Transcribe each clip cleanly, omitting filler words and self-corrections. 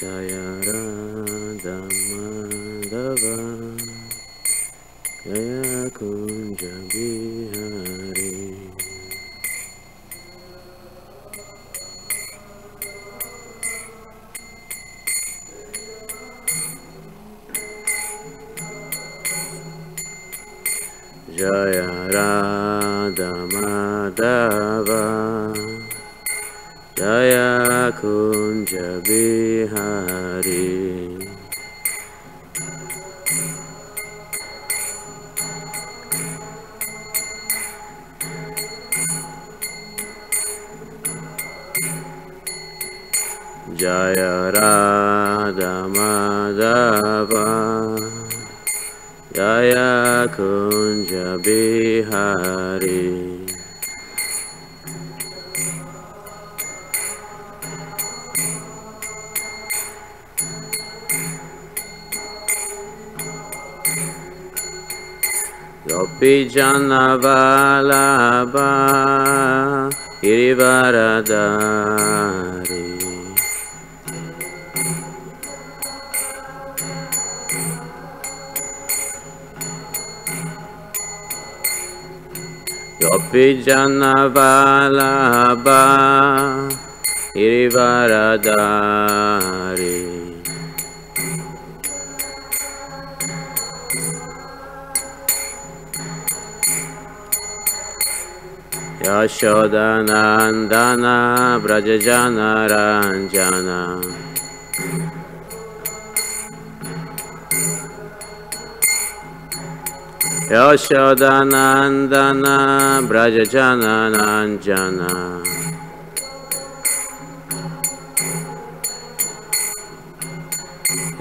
Jaya Radha Madhava Jaya Kunja Bihari. Jaya Radha Madhava Jaya Kunja Bihari. Jaya Radha Madhava Jaya Kunja Bihari. Gopi Jana Vallabha Girivaradari. Gopi Jana Vallabha Girivaradari. Yashoda Nandana Brajajana Ranjana. Yashoda Nandana Brajajana Ranjana.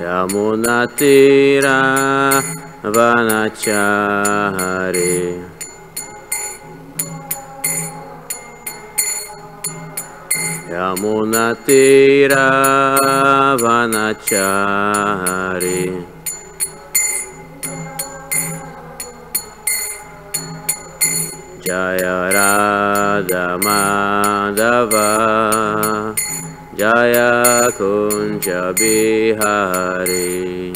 Yamuna Tira Vanachari. Yamuna Tira Vanachari. Jaya Radha Madhava Jaya Kunja Bihari.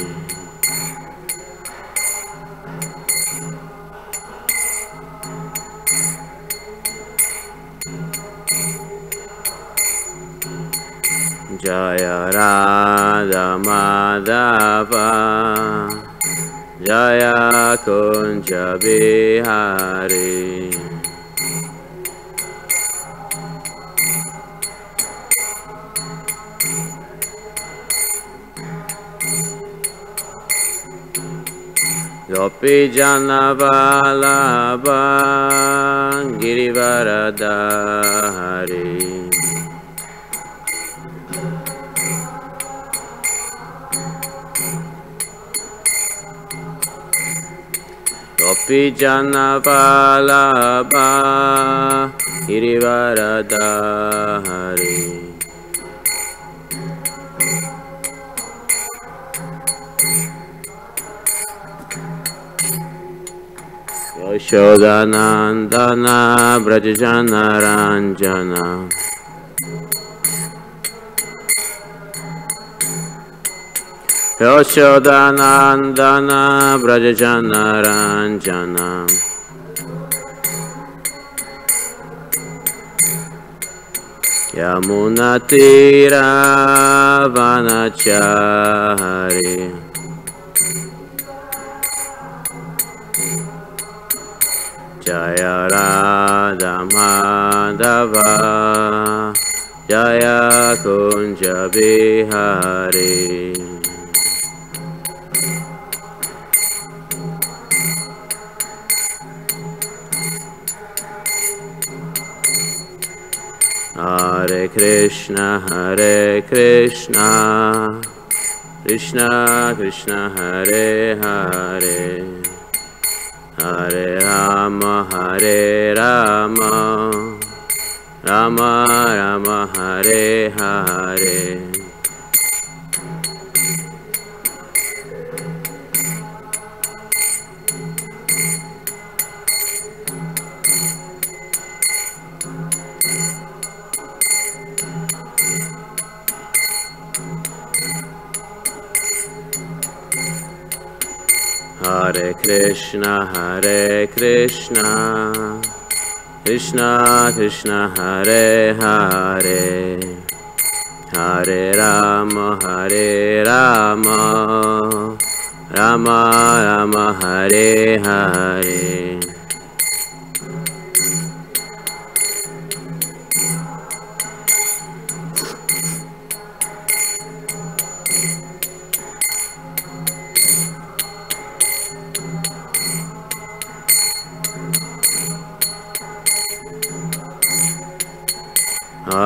Jaya Radha Madhava Jaya Kunja Bihari. Gopi Jana Vallabha Girivaradari. Gopi Jana Vallabha Girivaradari. Yashoda Nandana Brajajana Ranjana. Yashoda Nandana Brajajana Ranjana. Yamuna Tira Vanachari. Jaya Radha Madhava Jaya Kunja Bihari. Hare Krishna Krishna Krishna Hare Hare Hare Rama Rama Rama Hare Hare. Hare Krishna, Krishna Krishna, Hare Hare, Hare Rama, Rama Rama, Hare Hare.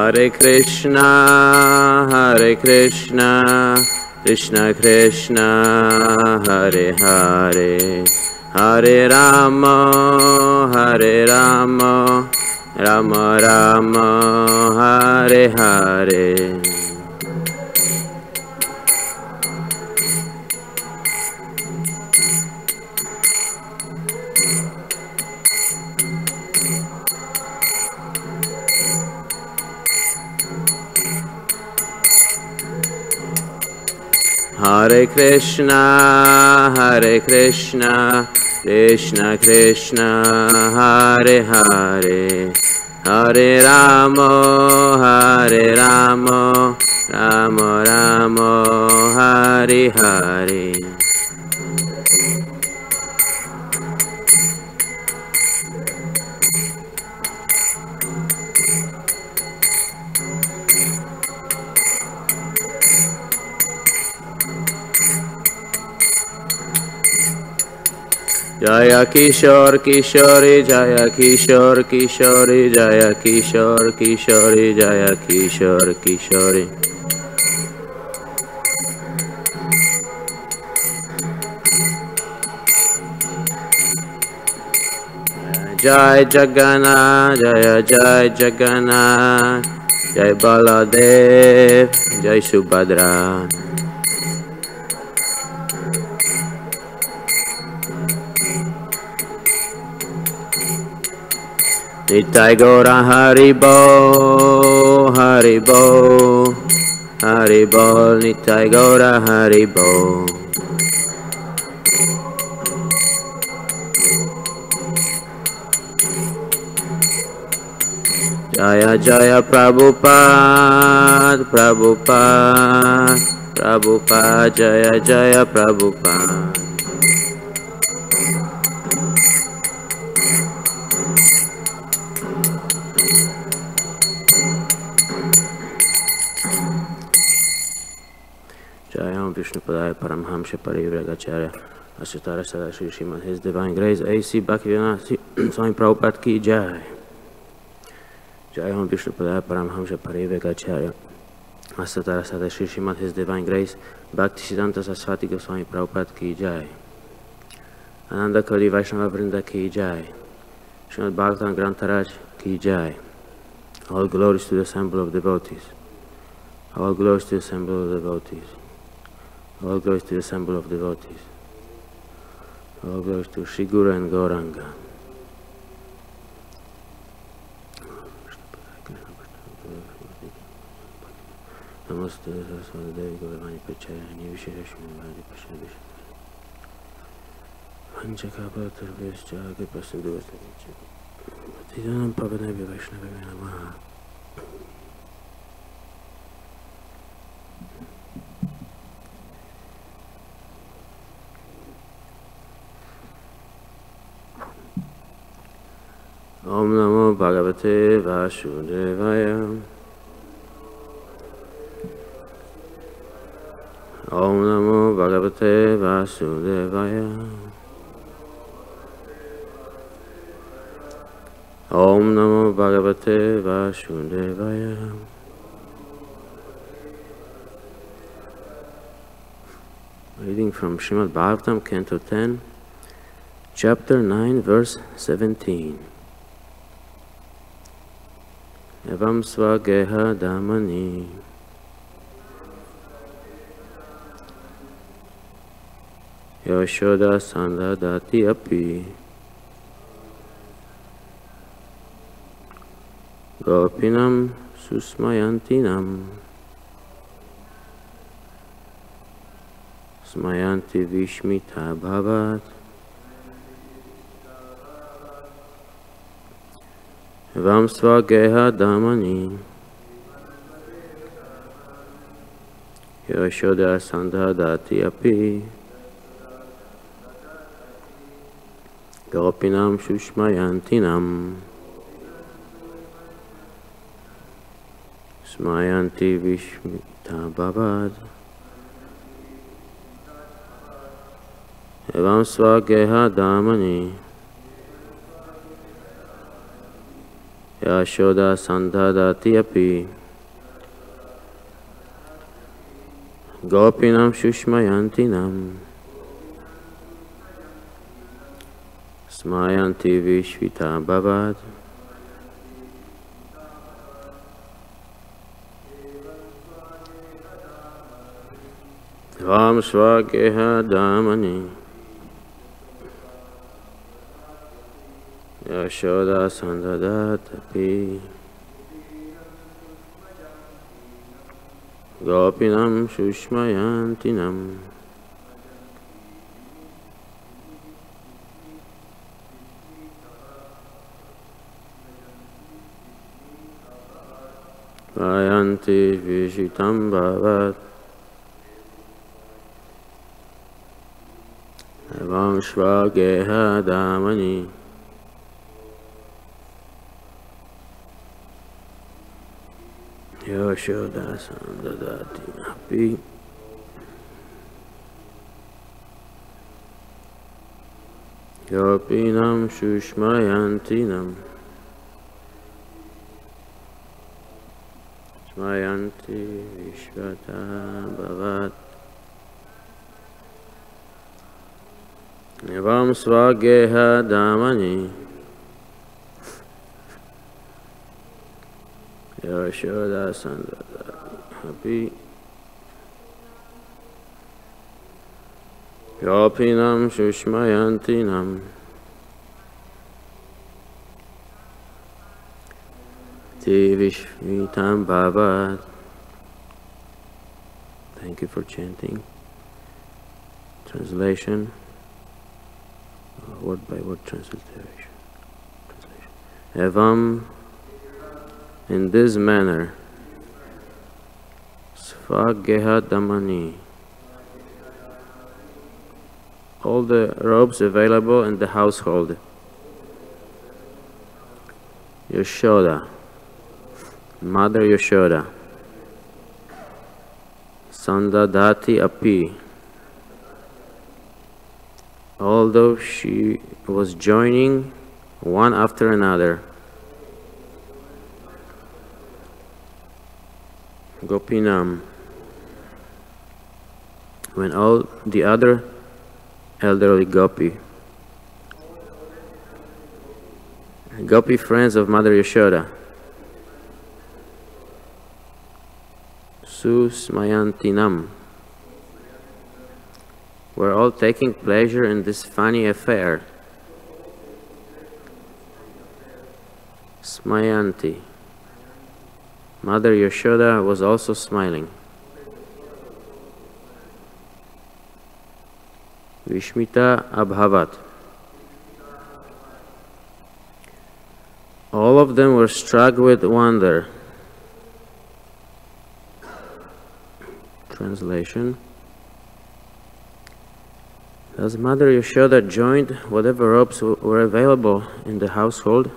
Hare Krishna, Krishna Krishna, Hare Hare, Hare Rama, Rama Rama, Hare Hare. Hare Krishna, Krishna Krishna, Hare Hare, Hare Rama, Rama Rama, Hare Hare. Jaya Kishore Kishore, Jaya Kishore Kishore, Jaya Kishore Kishore, Jaya Kishore Kishore. Jai Jagannath, Jai Jagannath, Jai Baladev, Jai Subhadra. Nitai Gaura Haribo, Haribo, Haribo, Nitai Gaura Haribo. Jaya Jaya Prabhupada, Prabhupada, Prabhupada, Jaya Jaya Prabhupada. Jaya Vishnu Padaya Paramhamsa Parivragacharya Asutara Sadashri Srimad His Divine Grace A.C. Bhaktivinoda Swami Prabhupada Ki Jai. Jaya Vishnu Padaya Paramhamsa Parivragacharya Asutara Sadashri Srimad His Divine Grace Bhaktisiddhanta Saraswati Goswami Prabhupada Ki Jai. Ananda Kodi Vaishnava Vrinda Ki Jai. Srimad Bhagavatam Grantaraj Ki Jai. All glories to the assemble of devotees. All glories to the assemble of devotees. All glories to the assemble of devotees. All glories to Shri Guru and Gauranga. Namaste Saraswati Devi Gauravani Prachayani Visheshwani Bhadi Prashadish Vanchakapatarbhyascha Kripasinduvasavicha Bhaktidanam Pavanebhya Vaishnavaya Namaha. Om Namo Bhagavate Vasudevaya. Om Namo Bhagavate Vasudevaya. Om Namo Bhagavate Vasudevaya. Reading from Srimad Bhagavatam, Canto 10, Chapter 9, Verse 17. Evam svageha damani Yashoda sandadati api Gopinam susmayantinam Smayanti Vishmita Bhavat. Evam Svageha Damani. Yashoda Sandhadati Api. Gopinam Shushmayantinam. Smayanti Vishmita Bhavat. Evam Svageha Damani. Yashoda Sandhadati Api. Gopinam Shushmayantinam. Smayanti Vishvita Bhavat. Vam Svageha Damani. Yashoda Sandhadati. Gopinam Shushmayantinam. Vayanti Vishitam Bhavat. Evam Svageha Damani. Yashoda Sandhadati Api. Gopinam Shushmayantinam. Smayanti Vishvata Bhavat. Evam Svageha Damani. Yashoda Sandhadati Api. Gopinam Shushmayantinam. Vishmitam Bhavat. Thank you for chanting. Translation. Word by word translation. Evam, in this manner, Svageha Damani. All the robes available in the household. Yashoda. Mother Yashoda, Sandhadati Api, although she was joining one after another, Gopinam, when all the other elderly Gopi friends of Mother Yashoda, Susmayantinam, were all taking pleasure in this funny affair. Smayanti. Mother Yashoda was also smiling. Vishmita Abhavat. All of them were struck with wonder. Translation. Thus Mother Yashoda joined whatever robes were available in the household,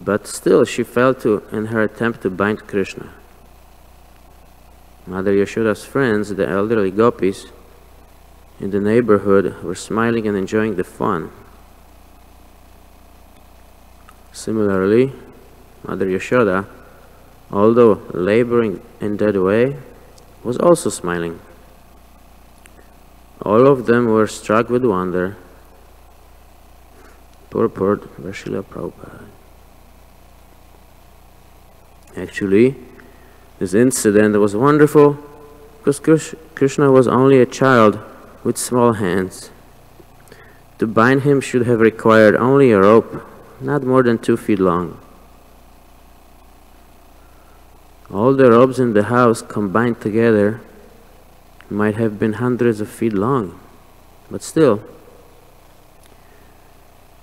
but still she failed in her attempt to bind Krishna. Mother Yashoda's friends, the elderly gopis in the neighborhood, were smiling and enjoying the fun. Similarly, Mother Yashoda, although laboring in that way, was also smiling. All of them were struck with wonder. Purport by Srila Prabhupada. Actually, this incident was wonderful because Krishna was only a child with small hands. To bind him should have required only a rope, not more than 2 feet long. All the robes in the house combined together might have been hundreds of feet long, but still,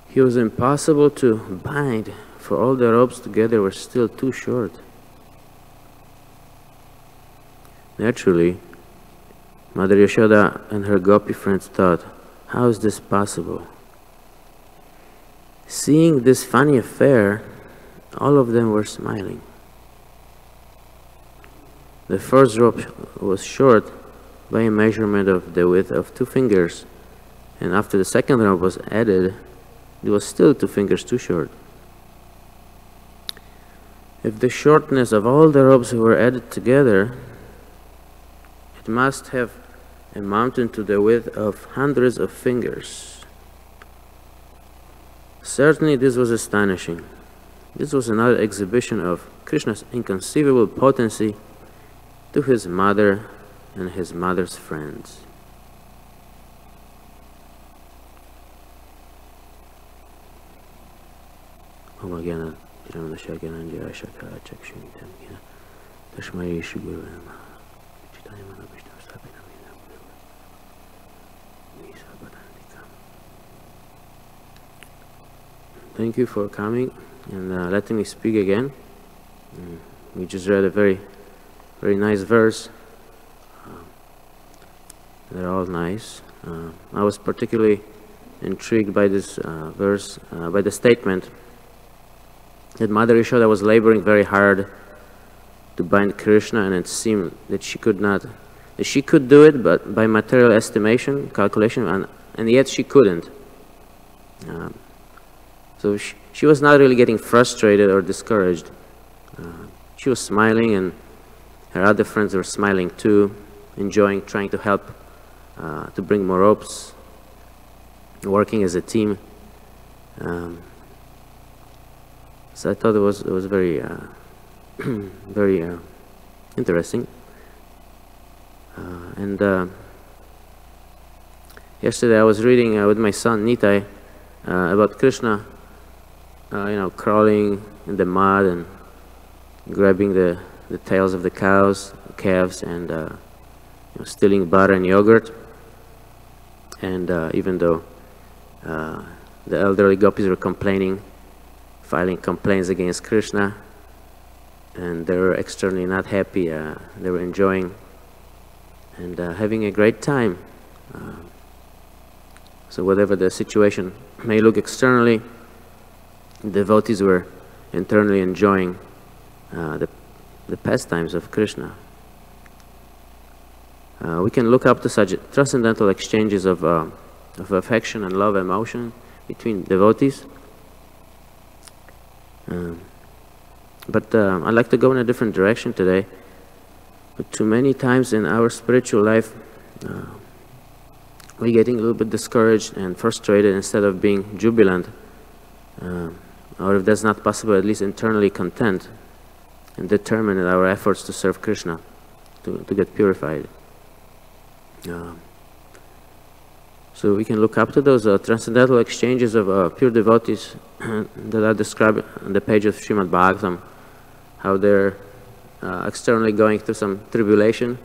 he was impossible to bind, for all the ropes together were still too short. Naturally, Mother Yashoda and her gopi friends thought, how is this possible? Seeing this funny affair, all of them were smiling. The first rope was short by a measurement of the width of 2 fingers, and after the second rope was added, it was still 2 fingers too short. If the shortness of all the ropes were added together, it must have amounted to the width of hundreds of fingers. Certainly this was astonishing. This was another exhibition of Krishna's inconceivable potency to his mother and his mother's friends. Thank you for coming and letting me speak again. We just read a very nice verse. They're all nice. I was particularly intrigued by this verse, by the statement that Mother Yashoda was laboring very hard to bind Krishna, and it seemed that she could do it, but by material estimation, calculation, and yet she couldn't. So she was not really getting frustrated or discouraged. She was smiling, and her other friends were smiling too, enjoying trying to help to bring more ropes, working as a team. So I thought it was very very interesting. And yesterday I was reading with my son Nitai about Krishna, crawling in the mud and grabbing the tails of the calves, and stealing butter and yogurt. And even though the elderly gopis were complaining, filing complaints against Krishna, and they were externally not happy, they were enjoying and having a great time. So whatever the situation may look externally, devotees were internally enjoying the pastimes of Krishna. We can look up to such transcendental exchanges of affection and love, emotion between devotees. But I'd like to go in a different direction today. But too many times in our spiritual life, we're getting a little bit discouraged and frustrated instead of being jubilant, or if that's not possible, at least internally content and determined in our efforts to serve Krishna, to get purified. So we can look up to those transcendental exchanges of pure devotees that are described on the page of Srimad Bhagavatam, how they're externally going through some tribulation,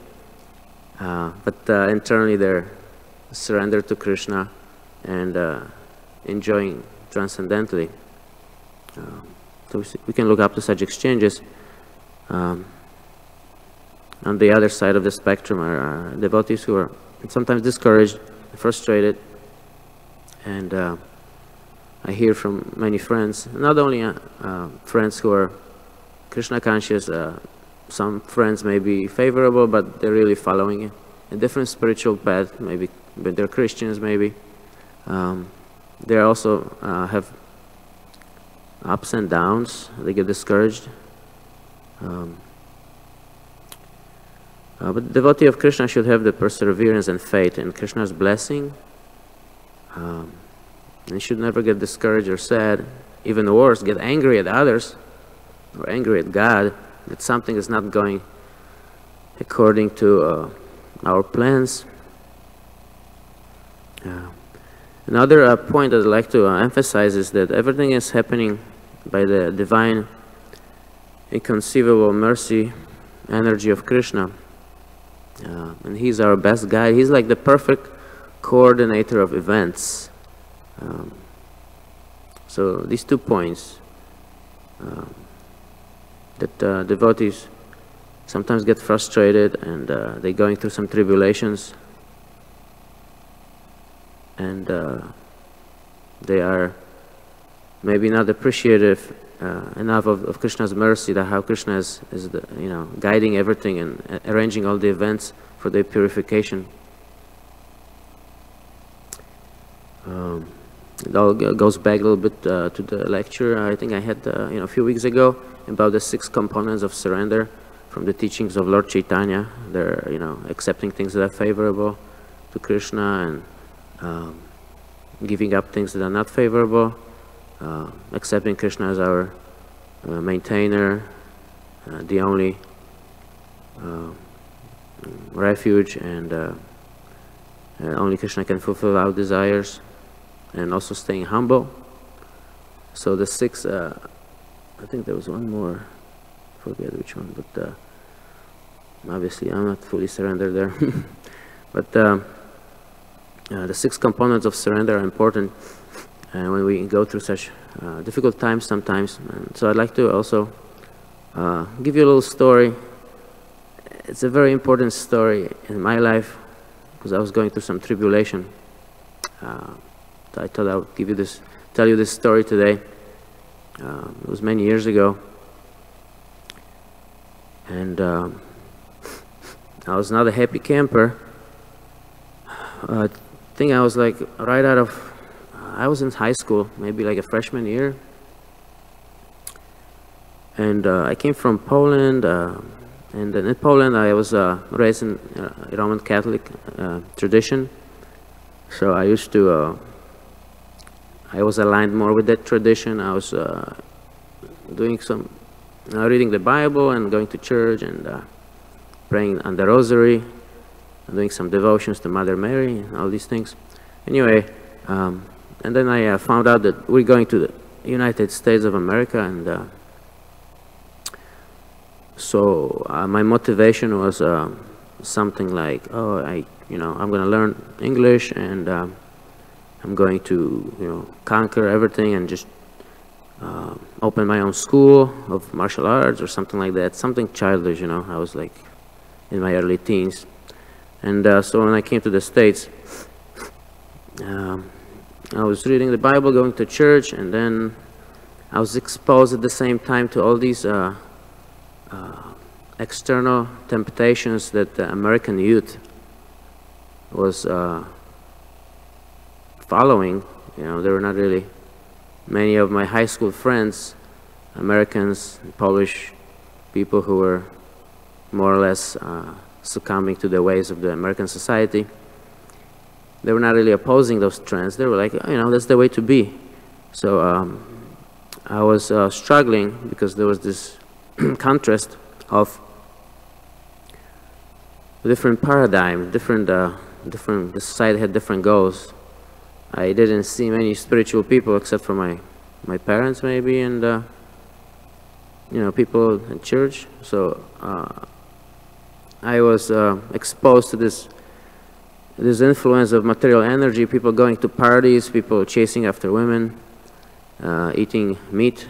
but internally they're surrendered to Krishna and enjoying transcendentally. So we can look up to such exchanges. On the other side of the spectrum are devotees who are sometimes discouraged, frustrated, and I hear from many friends, not only friends who are Krishna conscious, some friends may be favorable, but they're really following a different spiritual path, maybe, but they're Christians maybe. They also have ups and downs, they get discouraged. But the devotee of Krishna should have the perseverance and faith in Krishna's blessing. And he should never get discouraged or sad. Even worse, get angry at others or angry at God that something is not going according to our plans. Another point I'd like to emphasize is that everything is happening by the divine, inconceivable mercy, energy of Krishna. and he's our best guide. He's like the perfect coordinator of events. So these 2 points, that devotees sometimes get frustrated and they're going through some tribulations, and they are maybe not appreciative enough of Krishna's mercy, that how Krishna is the, guiding everything and arranging all the events for their purification. It all goes back a little bit to the lecture I think I had a few weeks ago about the 6 components of surrender from the teachings of Lord Chaitanya. They're accepting things that are favorable to Krishna and giving up things that are not favorable. Accepting Krishna as our maintainer, the only refuge, and only Krishna can fulfill our desires, and also staying humble. So the 6, I think there was one more, I forget which one, but obviously I'm not fully surrendered there. But the 6 components of surrender are important when we go through such difficult times sometimes. And so I'd like to also give you a little story. It's a very important story in my life because I was going through some tribulation. So I thought I would tell you this story today. It was many years ago, and I was not a happy camper. I think I was like right out of, I was in high school, maybe like a freshman year, and I came from Poland, and in Poland I was raised in Roman Catholic tradition, so I used to, I was aligned more with that tradition. I was doing some, reading the Bible and going to church and praying on the rosary, and doing some devotions to Mother Mary and all these things. Anyway, and then I found out that we're going to the United States of America, and so my motivation was something like, oh, I'm going to learn English, and I'm going to, conquer everything and just open my own school of martial arts or something like that, something childish, I was like in my early teens. And so when I came to the States, I was reading the Bible, going to church, and then I was exposed at the same time to all these external temptations that the American youth was following. There were not really many of my high school friends, Americans, Polish people who were more or less succumbing to the ways of the American society. They were not really opposing those trends. They were like, that's the way to be. So I was struggling because there was this contrast of different paradigm, the society had different goals. I didn't see many spiritual people except for my parents maybe, and people in church. So I was exposed to this influence of material energy, people going to parties, people chasing after women, eating meat,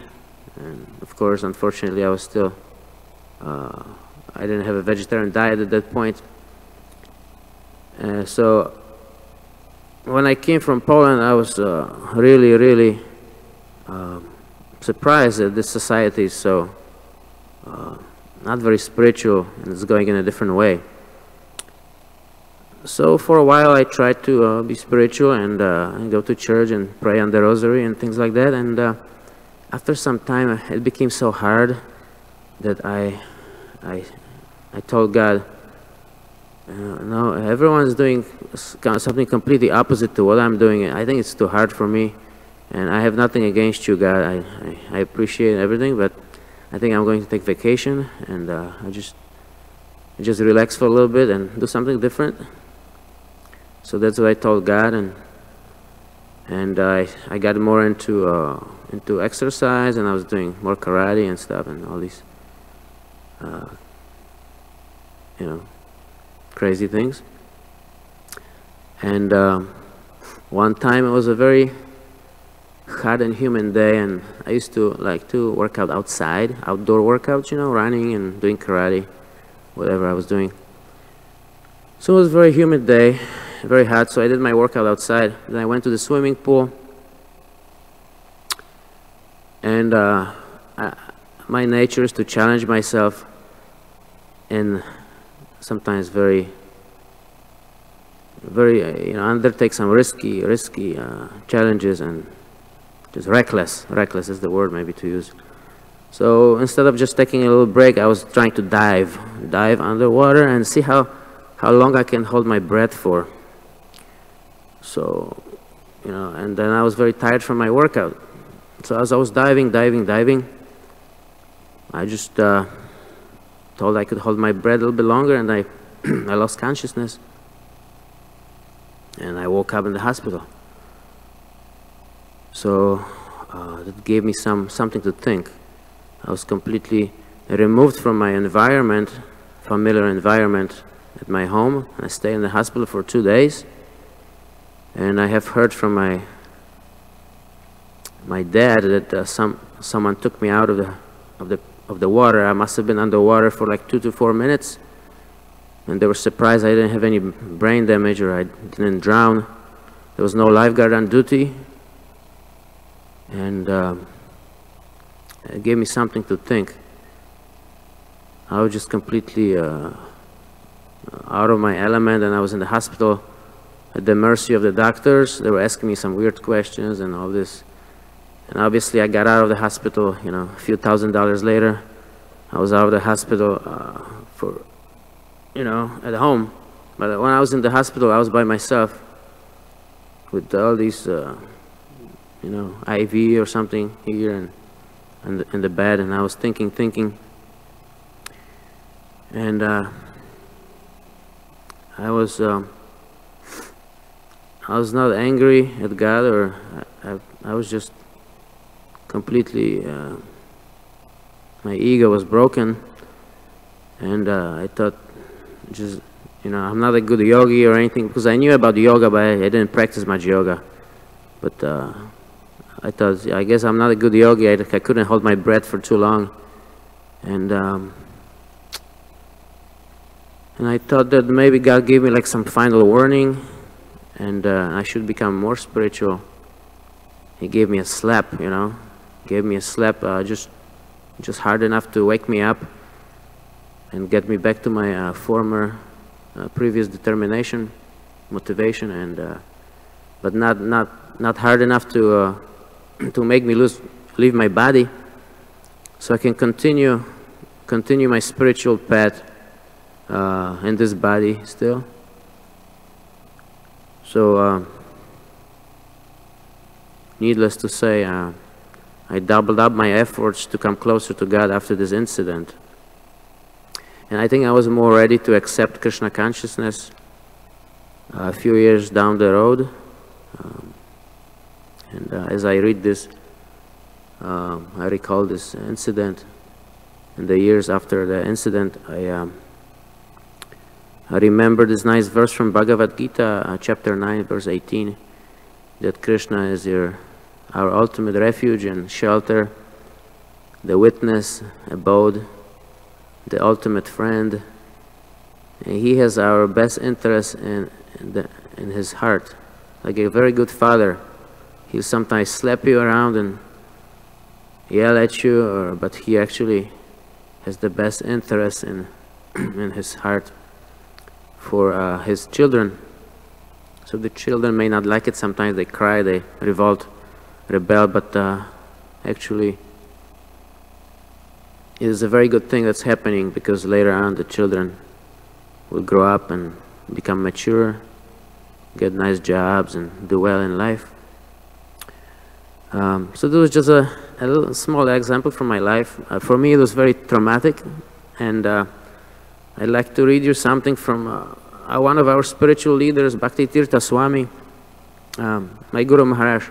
and of course, unfortunately, I was still, I didn't have a vegetarian diet at that point. So when I came from Poland, I was really, really surprised that this society is so not very spiritual and it's going in a different way. So for a while I tried to be spiritual and go to church and pray on the rosary and things like that, and after some time it became so hard that I told God, no, everyone's doing something completely opposite to what I'm doing. I think it's too hard for me, and I have nothing against you, God. I appreciate everything, but I think I'm going to take vacation, and I just relax for a little bit and do something different. So that's what I told God, and I got more into exercise, and I was doing more karate and stuff, and all these crazy things. And one time it was a very hot and humid day, and I used to like to work out outside, outdoor workouts, you know, running and doing karate, whatever I was doing. So it was a very humid day, very hot, so I did my workout outside. Then I went to the swimming pool, and my nature is to challenge myself and sometimes very, you know, undertake some risky challenges, and just reckless is the word maybe to use. So instead of just taking a little break, I was trying to dive underwater and see how long I can hold my breath for. So, you know, and then I was very tired from my workout. So as I was diving, I just thought I could hold my breath a little bit longer, and I lost consciousness. And I woke up in the hospital. So that gave me something to think. I was completely removed from my environment, familiar environment at my home. I stayed in the hospital for 2 days, and I have heard from my dad that someone took me out of the water. I must have been underwater for like 2 to 4 minutes, and they were surprised I didn't have any brain damage or I didn't drown. There was no lifeguard on duty, and it gave me something to think. I was just completely out of my element, and I was in the hospital at the mercy of the doctors. They were asking me some weird questions and all this. And obviously I got out of the hospital, you know, a few $1,000s later. I was out of the hospital for, you know, at home. But when I was in the hospital, I was by myself with all these, you know, IV or something here and in the bed, and I was thinking. And I was not angry at God, or I was just completely, my ego was broken, and I thought, just, you know, I'm not a good yogi or anything, because I knew about yoga, but I didn't practice much yoga. But I thought, I guess I'm not a good yogi. I couldn't hold my breath for too long, and I thought that maybe God gave me like some final warning, and I should become more spiritual. He gave me a slap, you know, just hard enough to wake me up and get me back to my former, previous determination, motivation, and but not hard enough to make me leave my body, so I can continue my spiritual path in this body still. So needless to say, I doubled up my efforts to come closer to God after this incident. And I think I was more ready to accept Krishna consciousness a few years down the road. And as I read this, I recall this incident. In the years after the incident, I remember this nice verse from Bhagavad Gita, chapter 9, verse 18, that Krishna is our ultimate refuge and shelter, the witness, abode, the ultimate friend. And he has our best interest in his heart. Like a very good father, he'll sometimes slap you around and yell at you, but he actually has the best interest in his heart for his children. So the children may not like it, sometimes they cry, they revolt, rebel, but actually it is a very good thing that's happening, because later on the children will grow up and become mature, get nice jobs and do well in life. So this was just a little small example from my life. For me it was very traumatic, and I'd like to read you something from one of our spiritual leaders, Bhakti Tirtha Swami, my Guru Maharaj.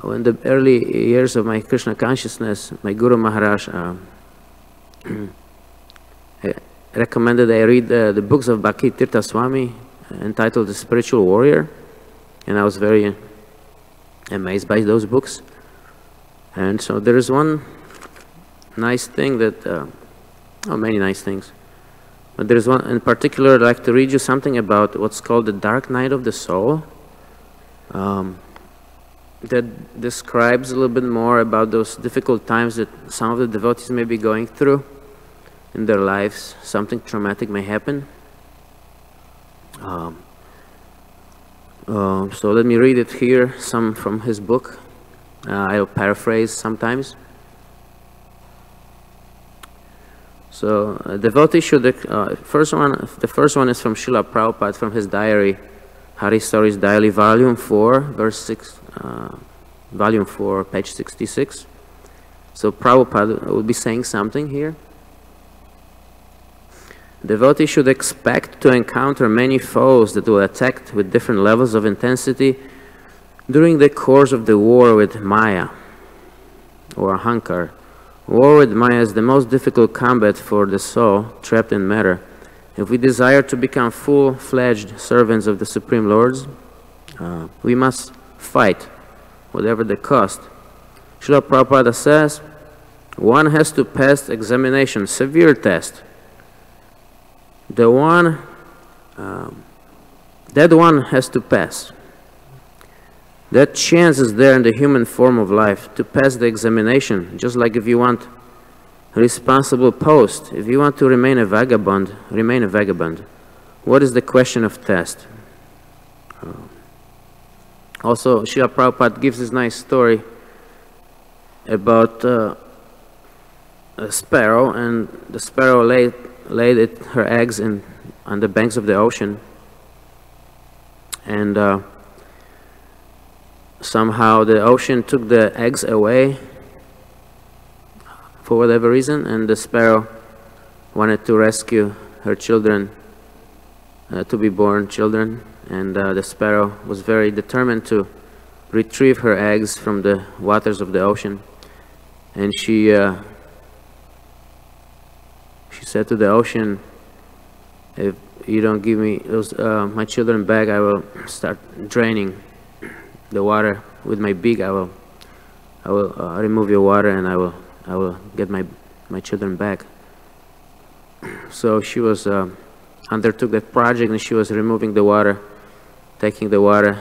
In the early years of my Krishna consciousness, my Guru Maharaj recommended I read the books of Bhakti Tirtha Swami entitled The Spiritual Warrior, and I was very amazed by those books. And so there is one nice thing that, many nice things, but there is one in particular I'd like to read you something about what's called the dark night of the soul. That describes a little bit more about those difficult times that some of the devotees may be going through in their lives. Something traumatic may happen. So let me read it here, some from his book. I'll paraphrase sometimes. So devotee should, the first one is from Srila Prabhupada, from his diary, Hari Stories Daily, Volume 4, verse 6, Volume 4, page 66. So Prabhupada will be saying something here. Devotee should expect to encounter many foes that will attack with different levels of intensity during the course of the war with Maya, or Ahankar. War with Maya is the most difficult combat for the soul trapped in matter. If we desire to become full-fledged servants of the Supreme Lords, we must fight, whatever the cost. Srila Prabhupada says, one has to pass examination, severe test. That one has to pass. That chance is there in the human form of life to pass the examination, just like if you want a responsible post, if you want to remain a vagabond, remain a vagabond. What is the question of test? Also, Srila Prabhupada gives this nice story about a sparrow, and the sparrow laid her eggs on the banks of the ocean, and somehow the ocean took the eggs away for whatever reason, and the sparrow wanted to rescue her children, to be born children, and the sparrow was very determined to retrieve her eggs from the waters of the ocean. And she said to the ocean, if you don't give me those my children back, I will start draining the water with my beak. I will remove your water, and I will get my children back. So she was undertook that project, and she was removing the water, taking the water,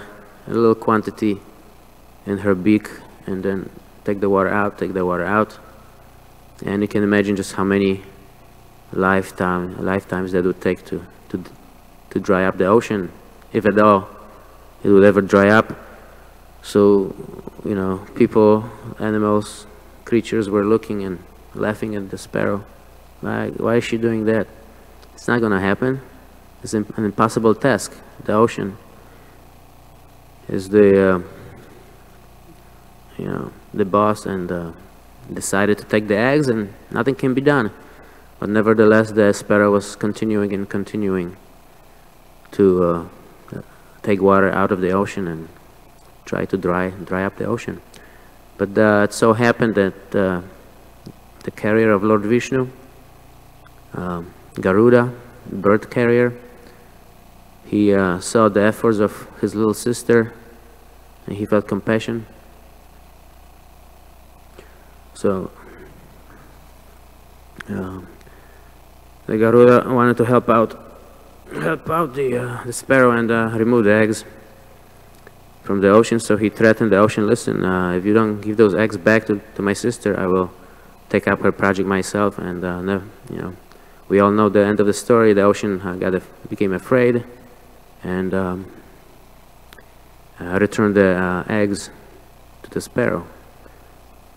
a little quantity in her beak, and then take the water out, and you can imagine just how many lifetimes that would take to dry up the ocean, if at all it would ever dry up. So, you know, people, animals, creatures were looking and laughing at the sparrow. Why is she doing that? It's not going to happen. It's an impossible task. The ocean is the the boss, and decided to take the eggs, and nothing can be done. But nevertheless, the sparrow was continuing to take water out of the ocean and try to dry up the ocean. But it so happened that the carrier of Lord Vishnu, Garuda, bird carrier, he saw the efforts of his little sister, and he felt compassion. So the Garuda wanted to help out the sparrow and remove the eggs from the ocean. So he threatened the ocean, listen, if you don't give those eggs back to my sister, I will take up her project myself. And we all know the end of the story. The ocean became afraid, and returned the eggs to the sparrow.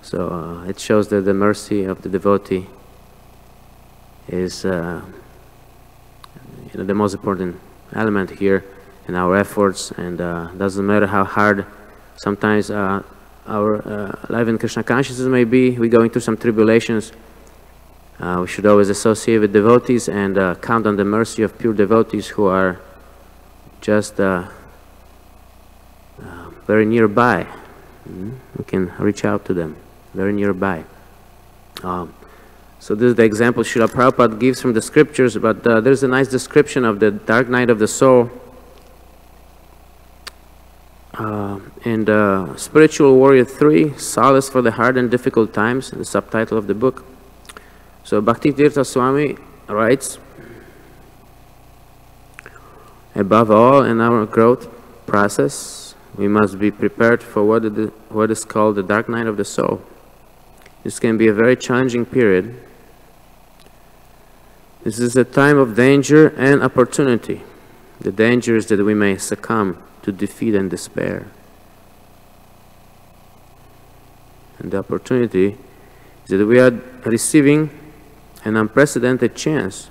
So it shows that the mercy of the devotee is the most important element here in our efforts, and doesn't matter how hard sometimes our life in Krishna consciousness may be. We're going through some tribulations. We should always associate with devotees and count on the mercy of pure devotees who are just very nearby. We can reach out to them very nearby. So this is the example Srila Prabhupada gives from the scriptures, but there's a nice description of the dark night of the soul in Spiritual Warrior 3, Solace for the Hard and Difficult Times, the subtitle of the book. So Bhaktitirtha Swami writes, above all in our growth process, we must be prepared for what is called the dark night of the soul. This can be a very challenging period. This is a time of danger and opportunity. The danger is that we may succumb to defeat and despair. And the opportunity is that we are receiving an unprecedented chance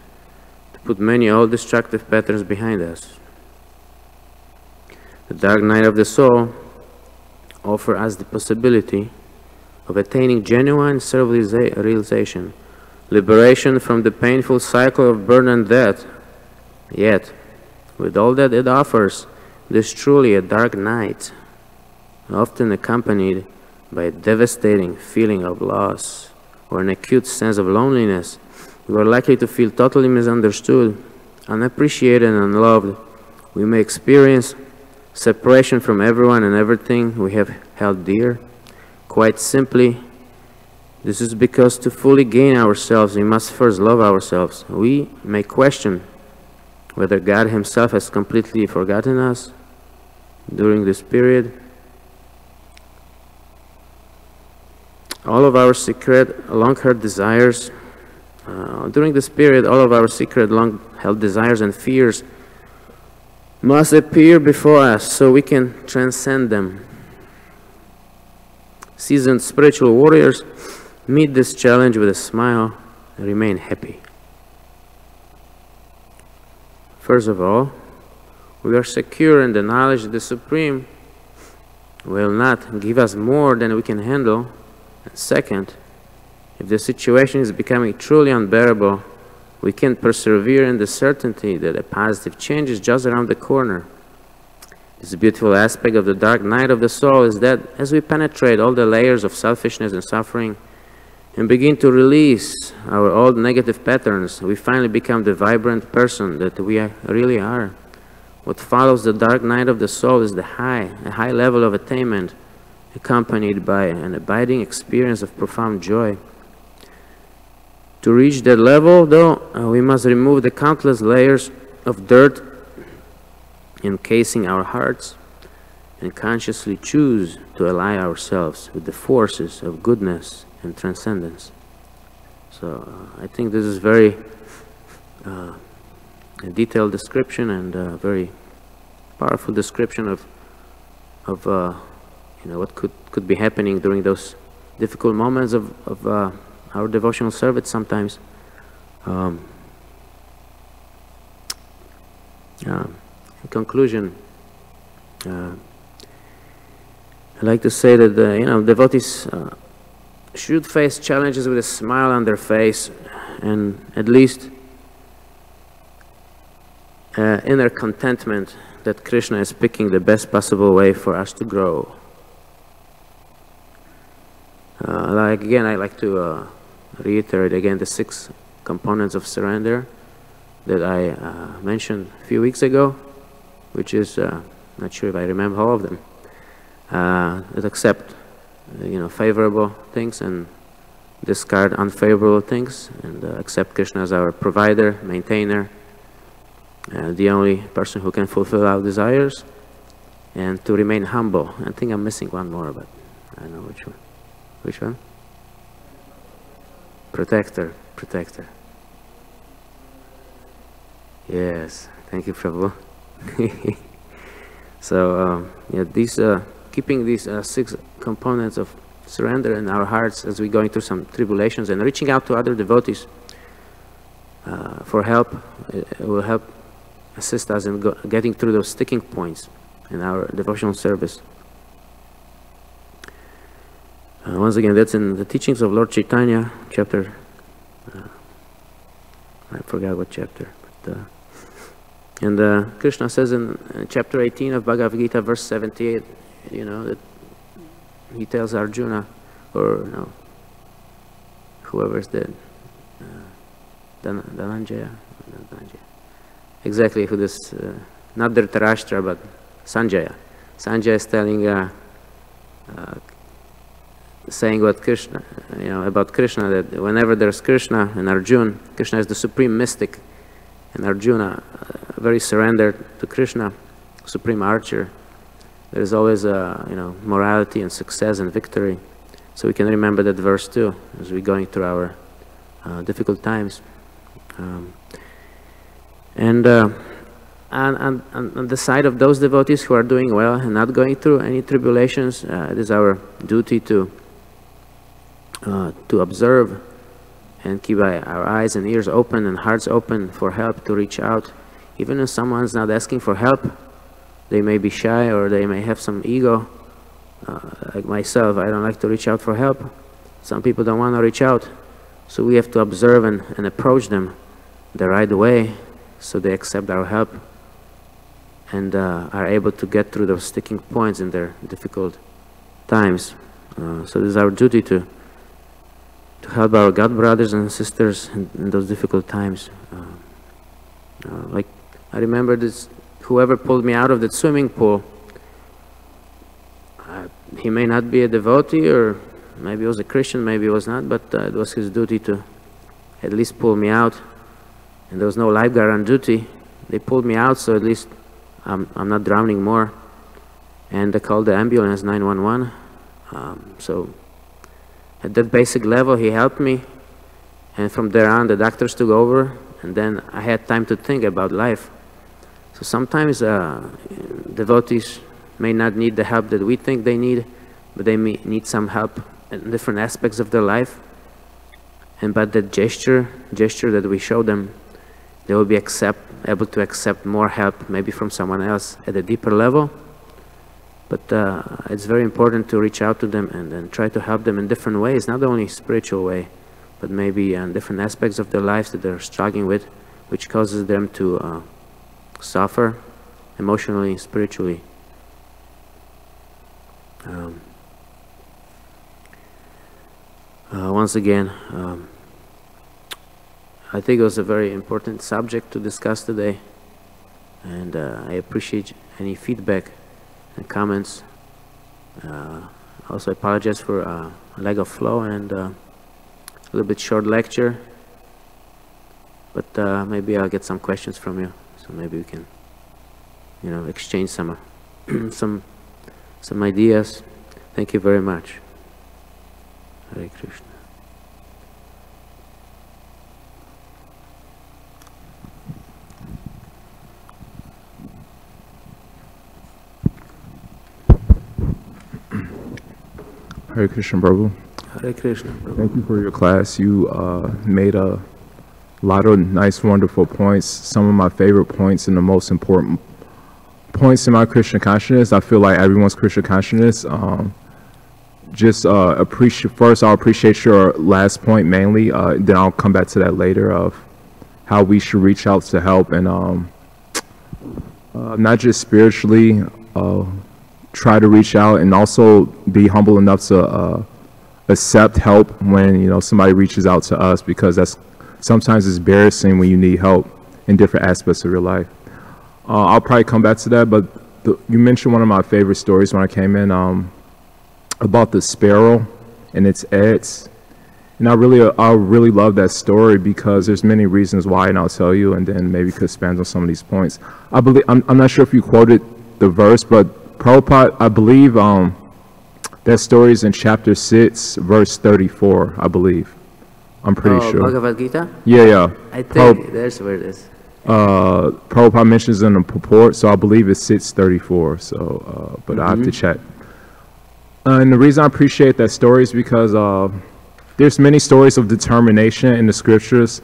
to put many old destructive patterns behind us. The dark night of the soul offers us the possibility of attaining genuine self-realization, liberation from the painful cycle of birth and death. Yet, with all that it offers, it is truly a dark night, often accompanied by a devastating feeling of loss or an acute sense of loneliness. We are likely to feel totally misunderstood, unappreciated and unloved. We may experience separation from everyone and everything we have held dear. Quite simply, this is because to fully gain ourselves, we must first love ourselves. We may question whether God Himself has completely forgotten us during this period. All of our secret, long-held desires, during this period, all of our secret, long-held desires and fears must appear before us so we can transcend them. Seasoned spiritual warriors meet this challenge with a smile and remain happy. First of all, we are secure in the knowledge that the Supreme will not give us more than we can handle. And second, if the situation is becoming truly unbearable, we can persevere in the certainty that a positive change is just around the corner. This beautiful aspect of the dark night of the soul is that as we penetrate all the layers of selfishness and suffering and begin to release our old negative patterns, we finally become the vibrant person that we really are. What follows the dark night of the soul is a high level of attainment, accompanied by an abiding experience of profound joy. To reach that level, though, we must remove the countless layers of dirt encasing our hearts and consciously choose to ally ourselves with the forces of goodness and transcendence. So I think this is very a detailed description and a very powerful description of what could be happening during those difficult moments of our devotional service sometimes. In conclusion, I'd like to say that devotees should face challenges with a smile on their face and at least inner contentment that Krishna is picking the best possible way for us to grow. Again, I like to reiterate again the 6 components of surrender that I mentioned a few weeks ago, which is, not sure if I remember all of them, that accept favorable things and discard unfavorable things, and accept Krishna as our provider, maintainer, the only person who can fulfill our desires, and to remain humble. I think I'm missing one more, but I don't know which one. Which one? Protector. Yes, thank you, Prabhu. So, keeping these 6 components of surrender in our hearts as we're going through some tribulations and reaching out to other devotees for help, it will help assist us in getting through those sticking points in our devotional service. Once again, that's in the teachings of Lord Chaitanya, chapter, I forgot what chapter, but, and Krishna says in chapter 18 of Bhagavad Gita, verse 78, that he tells Arjuna, or whoever's dead, Dhananjaya. Exactly who this, not Dhritarashtra, but Sanjaya. Sanjaya is telling, saying what Krishna, about Krishna, that whenever there's Krishna and Arjuna, Krishna is the supreme mystic, and Arjuna, very surrendered to Krishna, supreme archer. There is always morality and success and victory. So we can remember that verse too as we're going through our difficult times. And on the side of those devotees who are doing well and not going through any tribulations, it is our duty to observe and keep our eyes and ears open and hearts open for help, to reach out. Even if someone's not asking for help, they may be shy or they may have some ego. Like myself, I don't like to reach out for help. Some people don't want to reach out. So we have to observe and approach them the right way so they accept our help and are able to get through those sticking points in their difficult times. So this is our duty to help our God brothers and sisters in those difficult times. Like I remember this, whoever pulled me out of that swimming pool, he may not be a devotee, or maybe he was a Christian, maybe he was not, but it was his duty to at least pull me out. And there was no lifeguard on duty. They pulled me out, so at least I'm not drowning more. And they called the ambulance, 911. So at that basic level, he helped me. And from there on, the doctors took over, and then I had time to think about life. So sometimes devotees may not need the help that we think they need, but they may need some help in different aspects of their life. And by that gesture that we show them, they will be able to accept more help, maybe from someone else at a deeper level. But it's very important to reach out to them and try to help them in different ways, not only spiritual way, but maybe in different aspects of their lives that they're struggling with, which causes them to suffer emotionally, spiritually. Once again, I think it was a very important subject to discuss today, and I appreciate any feedback and comments. Also, I apologize for a lack of flow and a little bit short lecture, but maybe I'll get some questions from you, so maybe we can, exchange some some ideas. Thank you very much. Hare Krishna. Hare Krishna, Prabhu. Hare Krishna, Prabhu. Thank you for your class. You made a lot of nice, wonderful points. Some of my favorite points and the most important points in my Krishna consciousness. I feel like everyone's Krishna consciousness. First, I'll appreciate your last point mainly. Then I'll come back to that later of how we should reach out to help and not just spiritually. Try to reach out and also be humble enough to accept help when somebody reaches out to us, because that's sometimes it's embarrassing when you need help in different aspects of your life. I'll probably come back to that, but you mentioned one of my favorite stories when I came in about the sparrow and its eggs, and I really love that story because there's many reasons why, and I'll tell you, and then maybe could expand on some of these points. I believe I'm not sure if you quoted the verse, but Prabhupada, I believe that story is in chapter 6, verse 34, I believe. I'm pretty sure. Bhagavad Gita? Yeah. I think there's where it is. Prabhupada mentions in the purport, so I believe it's 634. So, but I have to check. And the reason I appreciate that story is because there's many stories of determination in the scriptures.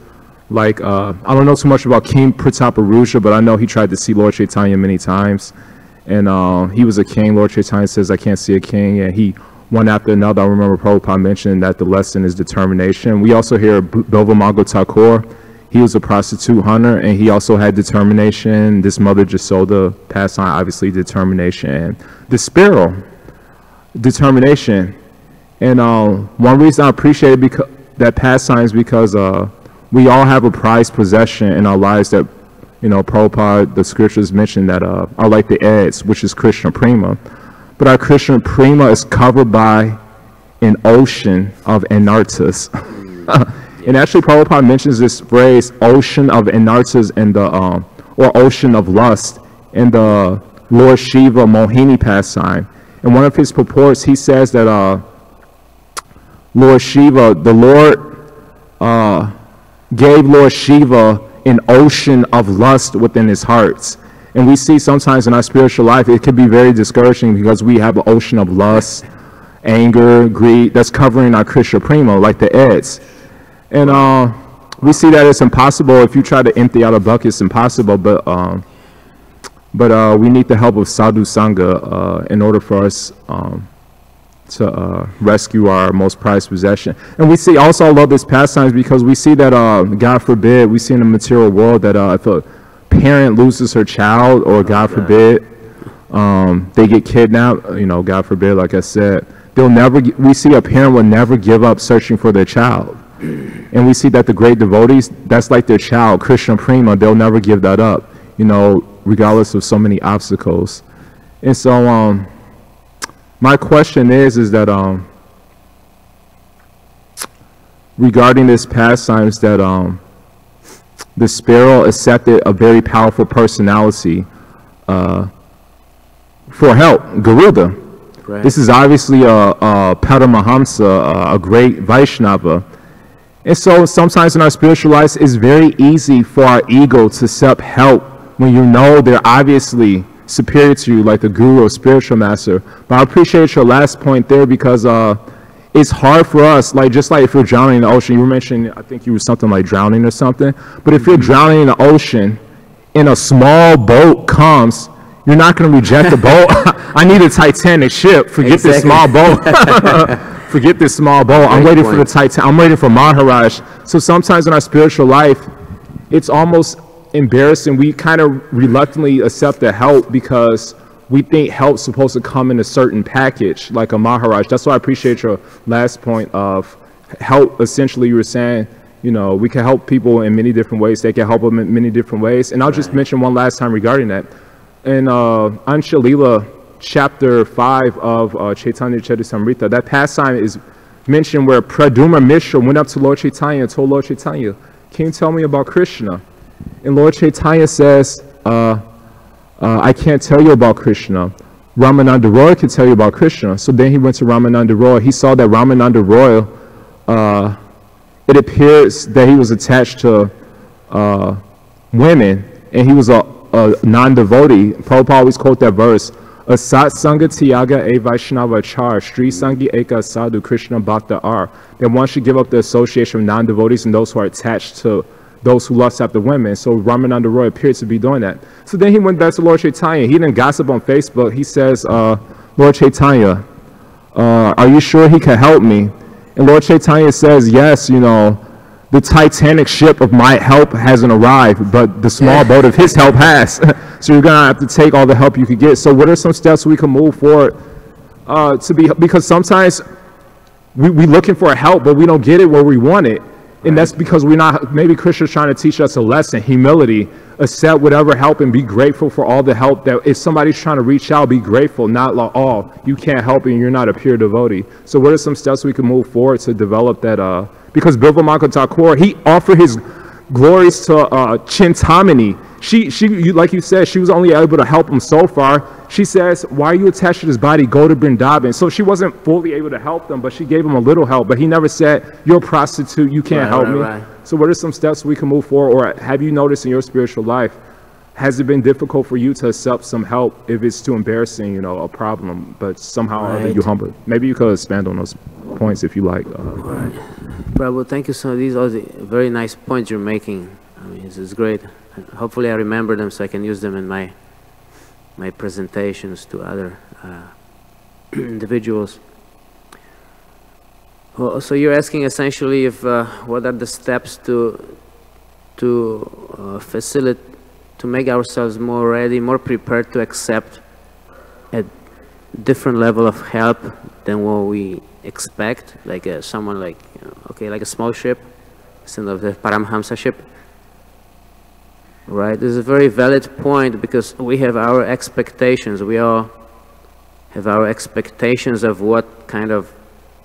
Like, I don't know too much about King Prataparudra, but I know he tried to see Lord Chaitanya many times. And he was a king. Lord Chaitanya says, I can't see a king. And he, one after another, I remember Prabhupada mentioning that the lesson is determination. We also hear Bilvamango Thakur. He was a prostitute hunter, and he also had determination. This Mother Jasoda passed on, obviously, determination. And the sparrow, determination. And one reason I appreciate that pastime is because we all have a prized possession in our lives that, Prabhupada, the scriptures mention that are like the eggs, which is Krishna Prema. But our Krishna Prema is covered by an ocean of anarthas. And actually, Prabhupada mentions this phrase, ocean of anarthas, in the, or ocean of lust, in the Lord Shiva Mohini pastime. In one of his purports, he says that Lord Shiva, the Lord gave Lord Shiva an ocean of lust within his hearts. And we see sometimes in our spiritual life, it can be very discouraging because we have an ocean of lust, anger, greed, that's covering our Krishna Prema, like the eggs. And we see that it's impossible. If you try to empty out a bucket, it's impossible. But we need the help of Sadhu Sangha in order for us to rescue our most prized possession. And we see also, I love this pastimes because we see that, God forbid, we see in the material world that if a parent loses her child, or God forbid, they get kidnapped, God forbid, like I said, we see a parent will never give up searching for their child. And we see that the great devotees, that's like their child, Krishna Prema, they'll never give that up, regardless of so many obstacles. And so, my question is that regarding this pastimes, that the sparrow accepted a very powerful personality for help, Garuda. Right. This is obviously a Paramahamsa, a great Vaishnava. And so sometimes in our spiritual lives, it's very easy for our ego to accept help when they're obviously superior to you, like the guru or spiritual master. But I appreciate your last point there because it's hard for us, just like if you're drowning in the ocean, you were mentioning, I think you were something like drowning or something, but if you're drowning in the ocean and a small boat comes, you're not going to reject the boat. I need a Titanic ship. Forget this small boat. Forget this small boat. I'm waiting for the Titan. I'm waiting for Maharaj. So sometimes in our spiritual life, it's almost embarrassing. We kind of reluctantly accept the help because we think help's supposed to come in a certain package, like a Maharaj. That's why I appreciate your last point of help. Essentially, you were saying, we can help people in many different ways. They can help them in many different ways. And I'll just mention one last time regarding that. In Anshalila, chapter 5 of Chaitanya Charitamrita, that pastime is mentioned where Praduma Mishra went up to Lord Chaitanya and told Lord Chaitanya, can you tell me about Krishna? And Lord Chaitanya says, I can't tell you about Krishna. Ramananda Roy can tell you about Krishna. So then he went to Ramananda Roy. He saw that Ramananda Roy, it appears that he was attached to women, and he was a non-devotee. Prabhupada always quote that verse, Asat Sangha Tiyaga E Vaishnava Char, Sri Sangi Eka Sadhu Krishna Bhakta Ar. That one should give up the association of non-devotees and those who are attached to those who lust after women. So Ramananda Roy appears to be doing that. So then he went back to Lord Chaitanya. He didn't gossip on Facebook. He says, Lord Chaitanya, are you sure he can help me? And Lord Chaitanya says, yes, the Titanic ship of my help hasn't arrived, but the small boat of his help has. So you're going to have to take all the help you could get. So what are some steps we can move forward because sometimes we're looking for help, but we don't get it where we want it. And that's because maybe Krishna's trying to teach us a lesson, humility, accept whatever help and be grateful for all the help. That if somebody's trying to reach out, be grateful, not like, oh, you can't help and you're not a pure devotee. So what are some steps we can move forward to develop that? Because Bilvamakha Thakur, he offered his glories to Chintamani. She, like you said, she was only able to help him so far. She says, why are you attached to this body? Go to Vrindavan. So she wasn't fully able to help them, but she gave him a little help. But he never said, you're a prostitute, you can't help me. Right. So what are some steps we can move forward? Or have you noticed in your spiritual life, has it been difficult for you to accept some help if it's too embarrassing, a problem, but somehow or other you humble? Maybe you could expand on those points if you like. Right. Prabhu, thank you so much. These are the very nice points you're making. I mean, this is great. And hopefully I remember them so I can use them in my presentations to other individuals. Well, so you're asking essentially if what are the steps to facilitate, to make ourselves more ready, more prepared to accept a different level of help than what we expect, like someone like, okay, like a small ship, instead of the Paramhamsaship. Right? This is a very valid point because we have our expectations. We all have our expectations of what kind of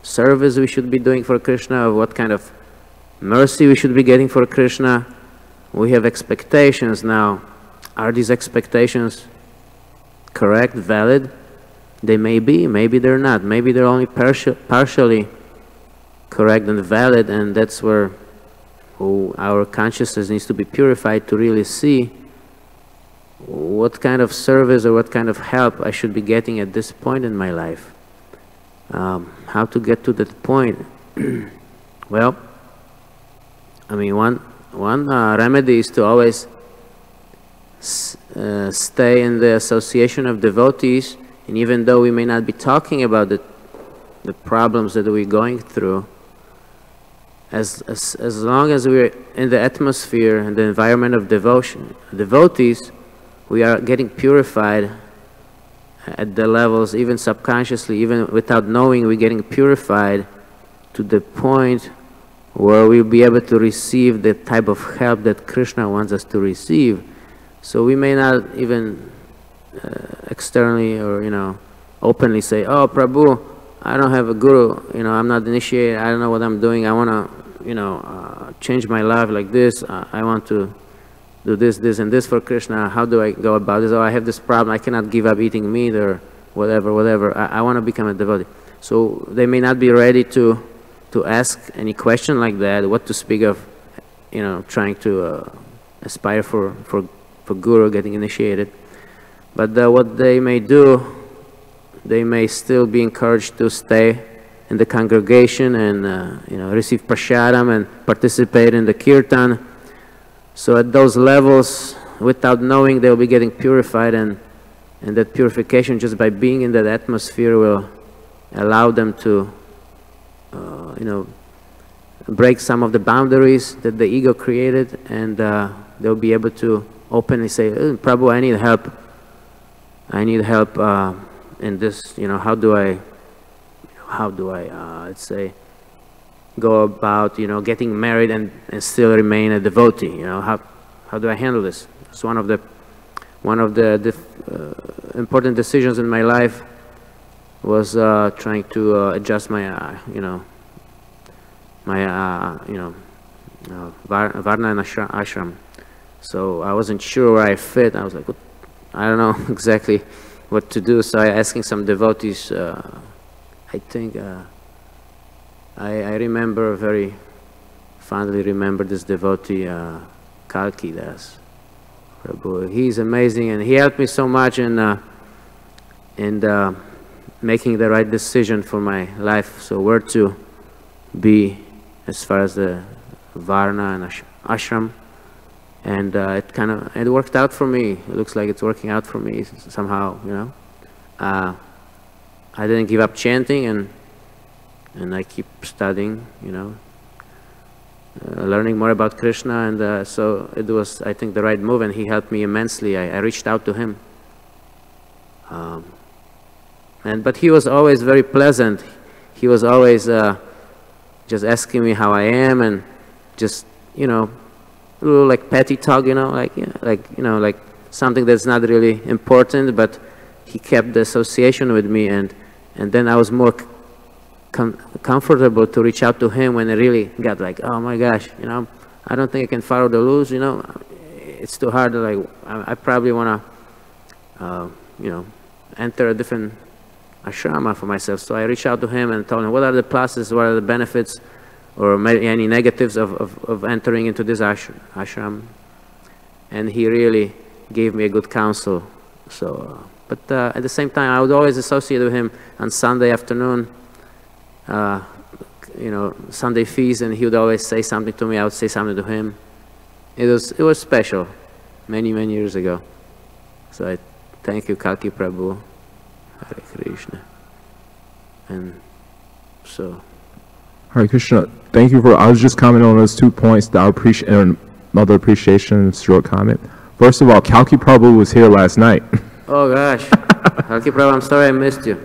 service we should be doing for Krishna, of what kind of mercy we should be getting for Krishna. We have expectations now. Are these expectations correct, valid? They may be, maybe they're not. Maybe they're only partially correct and valid, and that's where our consciousness needs to be purified to really see what kind of service or what kind of help I should be getting at this point in my life. How to get to that point? Well, I mean, one remedy is to always stay in the association of devotees, and even though we may not be talking about the problems that we're going through, as long as we're in the atmosphere and the environment of devotees, we are getting purified at the levels, even subconsciously, even without knowing, we're getting purified to the point where we'll be able to receive the type of help that Krishna wants us to receive. So we may not even externally or, openly say, "Oh, Prabhu, I don't have a guru, I'm not initiated, I don't know what I'm doing, I want to, change my life like this, I want to do this, this, and this for Krishna, how do I go about this? Oh, I have this problem, I cannot give up eating meat or whatever, I want to become a devotee." So they may not be ready to ask any question like that, what to speak of, trying to aspire for guru, getting initiated. But what they may do, they may still be encouraged to stay in the congregation and receive prasadam and participate in the kirtan. So at those levels, without knowing, they'll be getting purified, and that purification just by being in that atmosphere will allow them to break some of the boundaries that the ego created, and they'll be able to openly say, "Prabhu, I need help. I need help in this. How do I, let's say, go about, getting married and still remain a devotee? How do I handle this?" It's one of the important decisions in my life was trying to adjust my, varna and ashram. So I wasn't sure where I fit. I was like, I don't know exactly what to do. So I asking some devotees. I think I remember very fondly remember this devotee, Kalki Das Prabhu. He's amazing, and he helped me so much in making the right decision for my life. So where to be as far as the varna and ashram, and it worked out for me. It looks like it's working out for me somehow. I didn't give up chanting, and I keep studying. Learning more about Krishna, and so it was, I think, the right move, and he helped me immensely. I reached out to him, but he was always very pleasant. He was always just asking me how I am, and just a little like petty talk, like something that's not really important, but he kept the association with me, and then I was more comfortable to reach out to him when I really got like, oh my gosh, I don't think I can follow the rules, it's too hard. Like I probably want to, enter a different ashrama for myself. So I reached out to him and told him what are the pluses, what are the benefits, or maybe any negatives of entering into this ashram. And he really gave me a good counsel. So, but at the same time, I would always associate with him on Sunday afternoon, Sunday feast, and he would always say something to me. I would say something to him. It was special, many years ago. So I thank you, Kalki Prabhu, Hare Krishna, and so. Hare Krishna, thank you I was just commenting on those 2 points that I appreciate, and another appreciation, short comment. First of all, Kalki Prabhu was here last night. Oh gosh, Kalki Prabhu, I'm sorry I missed you.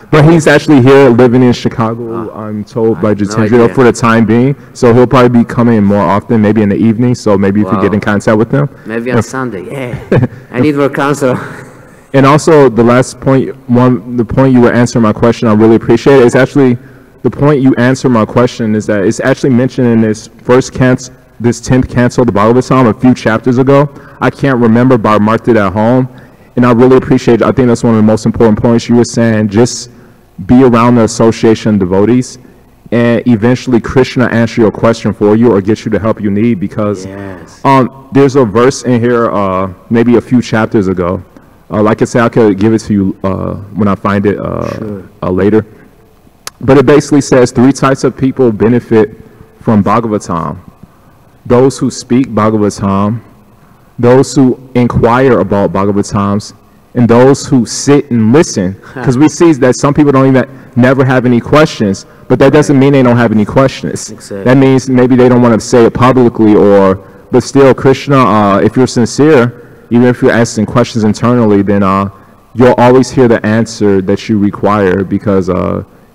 But he's actually here living in Chicago, I'm told by Jitendra, for the time being. So he'll probably be coming more often, maybe in the evening. So maybe if you get in contact with him. Maybe on Sunday, yeah. I need more counsel. And also the last point, the point you were answering my question, I really appreciate it. It's actually, the point you answered my question is that it's actually mentioned in this first canto, this 10th canto of the Bhagavatam a few chapters ago. I can't remember, but I marked it at home. And I really appreciate it. I think that's one of the most important points you were saying. Just be around the association of devotees, and eventually Krishna answer your question for you or get you the help you need, because there's a verse in here maybe a few chapters ago. Like I said, I could give it to you when I find it later. But it basically says 3 types of people benefit from Bhagavatam. Those who speak Bhagavatam, those who inquire about Bhagavatams, and those who sit and listen. Because we see that some people don't even never have any questions, but that doesn't mean they don't have any questions. Exactly. That means maybe they don't want to say it publicly, but still Krishna, if you're sincere, even if you're asking questions internally, then you'll always hear the answer that you require, because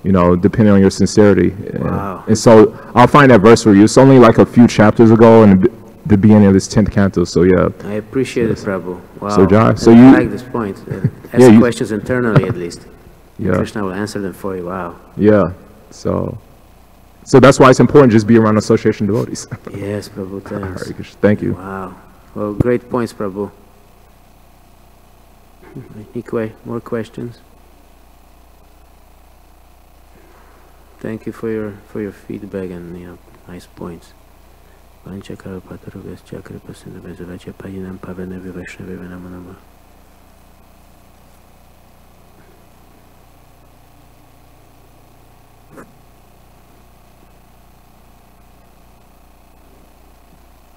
depending on your sincerity. Wow. And so I'll find that verse for you. It's only like a few chapters ago in the beginning of this 10th canto, so yeah. I appreciate it, Prabhu. Wow. So Jai, I like this point. Ask questions internally at least. Yeah. Krishna will answer them for you. Wow. Yeah. So that's why it's important just be around association devotees. Yes, Prabhu. Thanks. Thank you. Wow. Well, great points, Prabhu. Nikwe, more questions? Thank you for your feedback and nice points. Vancha Kalpatarugascha Kripasinda Vezavacha Payinam Pavana Vivashna Vivanama.